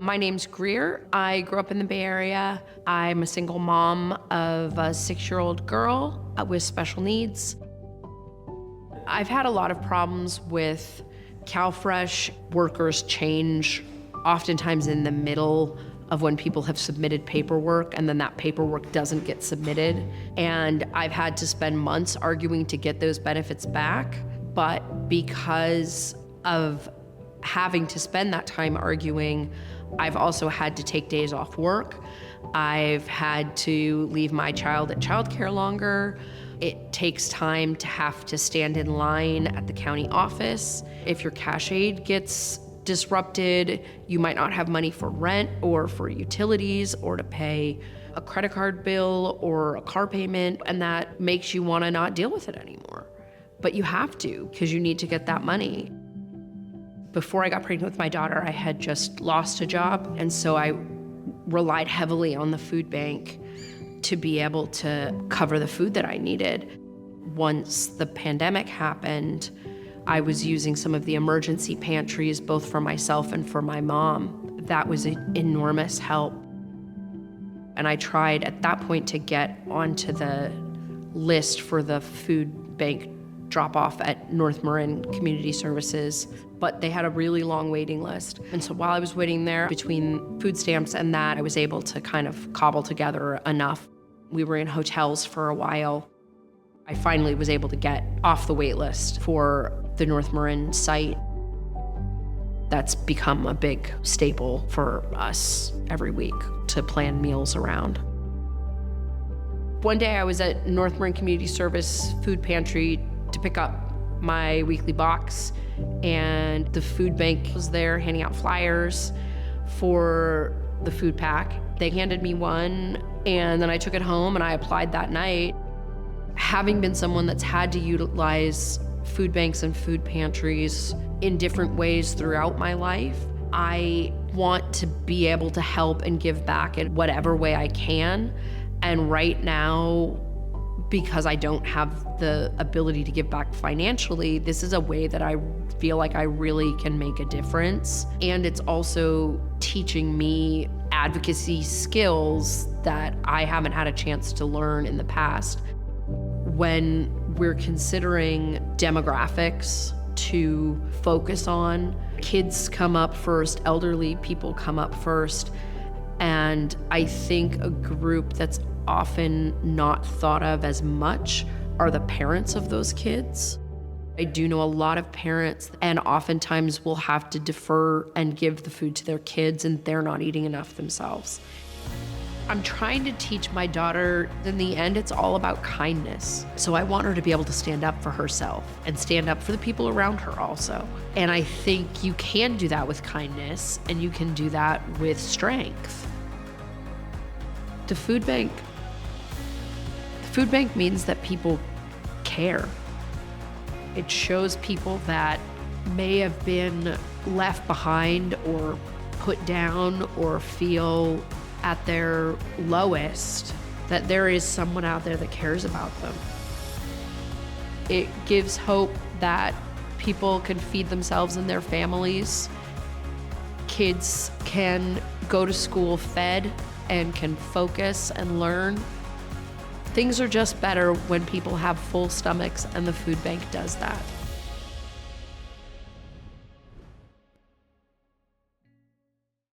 My name's Greer. I grew up in the Bay Area. I'm a single mom of a 6-year-old girl with special needs. I've had a lot of problems with CalFresh. Workers change oftentimes in the middle of when people have submitted paperwork, and then that paperwork doesn't get submitted. And I've had to spend months arguing to get those benefits back. But because of having to spend that time arguing, I've also had to take days off work. I've had to leave my child at childcare longer. It takes time to have to stand in line at the county office. If your cash aid gets disrupted, you might not have money for rent or for utilities or to pay a credit card bill or a car payment, and that makes you want to not deal with it anymore. But you have to, because you need to get that money. Before I got pregnant with my daughter, I had just lost a job, and so I relied heavily on the food bank to be able to cover the food that I needed. Once the pandemic happened, I was using some of the emergency pantries, both for myself and for my mom. That was an enormous help. And I tried at that point to get onto the list for the food bank drop-off at North Marin Community Services, but they had a really long waiting list. And so while I was waiting there, between food stamps and that, I was able to kind of cobble together enough. We were in hotels for a while. I finally was able to get off the wait list for the North Marin site. That's become a big staple for us every week to plan meals around. One day I was at North Marin Community Service food pantry to pick up my weekly box, and the food bank was there handing out flyers for the food PAC. They handed me one, and then I took it home and I applied that night. Having been someone that's had to utilize food banks and food pantries in different ways throughout my life, I want to be able to help and give back in whatever way I can. And right now, because I don't have the ability to give back financially, this is a way that I feel like I really can make a difference. And it's also teaching me advocacy skills that I haven't had a chance to learn in the past. When we're considering demographics to focus on, kids come up first, elderly people come up first, and I think a group that's often not thought of as much are the parents of those kids. I do know a lot of parents, and oftentimes will have to defer and give the food to their kids, and they're not eating enough themselves. I'm trying to teach my daughter, in the end, it's all about kindness. So I want her to be able to stand up for herself and stand up for the people around her also. And I think you can do that with kindness, and you can do that with strength. The food bank means that people care. It shows people that may have been left behind or put down or feel at their lowest, that there is someone out there that cares about them. It gives hope that people can feed themselves and their families. Kids can go to school fed and can focus and learn. Things are just better when people have full stomachs, and the food bank does that.